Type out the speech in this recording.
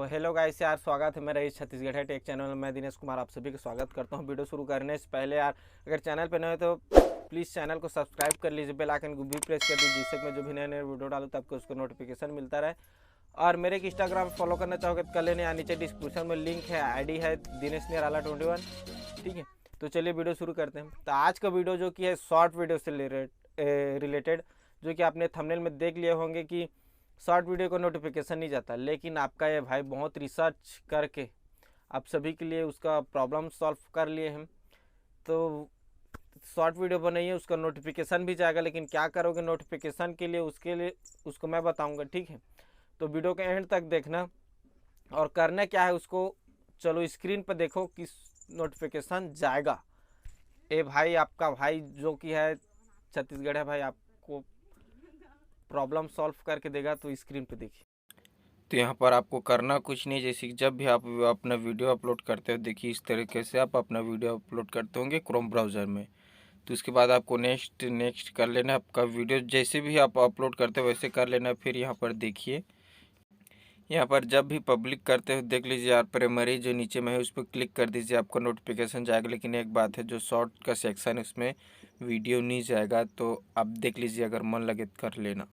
Hello guys यार, स्वागत है मेरा इस छत्तीसगढ़ है टेक चैनल में। मैं दिनेश कुमार आप सभी का स्वागत करता हूं। वीडियो शुरू करने से पहले यार, अगर चैनल पे नए हो तो प्लीज़ चैनल को सब्सक्राइब कर लीजिए, बेल आइकन को भी प्रेस कर दीजिए, जिससे मैं जो भी नए नए वीडियो डालूँ तो आपको उसका नोटिफिकेशन मिलता रहे। और मेरे एक इंस्टाग्राम फॉलो करना चाहोगे तो कर लेने, या नीचे डिस्क्रिप्शन में लिंक है, आईडी है दिनेश निराला 21। ठीक है, तो चलिए वीडियो शुरू करते हैं। तो आज का वीडियो जो कि है शॉर्ट वीडियो से रिलेटेड, जो कि आपने थंबनेल में देख लिए होंगे कि शॉर्ट वीडियो को नोटिफिकेशन नहीं जाता, लेकिन आपका ये भाई बहुत रिसर्च करके आप सभी के लिए उसका प्रॉब्लम सॉल्व कर लिए हैं। तो शॉर्ट वीडियो बनाइए, उसका नोटिफिकेशन भी जाएगा, लेकिन क्या करोगे नोटिफिकेशन के लिए, उसके लिए उसको मैं बताऊंगा। ठीक है, तो वीडियो के एंड तक देखना। और करना क्या है उसको, चलो स्क्रीन पर देखो कि नोटिफिकेशन जाएगा। ए भाई, आपका भाई जो कि है छत्तीसगढ़ है भाई, आपको प्रॉब्लम सॉल्व करके देगा। तो स्क्रीन पे देखिए। तो यहाँ पर आपको करना कुछ नहीं, जैसे कि जब भी आप अपना वीडियो अपलोड करते हो, देखिए इस तरीके से आप अपना वीडियो अपलोड करते होंगे क्रोम ब्राउज़र में। तो उसके बाद आपको नेक्स्ट कर लेना। आपका वीडियो जैसे भी आप अपलोड करते हो वैसे कर लेना। फिर यहाँ पर देखिए, यहाँ पर जब भी पब्लिक करते हो देख लीजिए यार, प्राइमरी जो नीचे में है उस पर क्लिक कर दीजिए, आपको नोटिफिकेशन जाएगा। लेकिन एक बात है, जो शॉर्ट का सेक्शन है उसमें वीडियो नहीं जाएगा। तो आप देख लीजिए, अगर मन लगे तो कर लेना।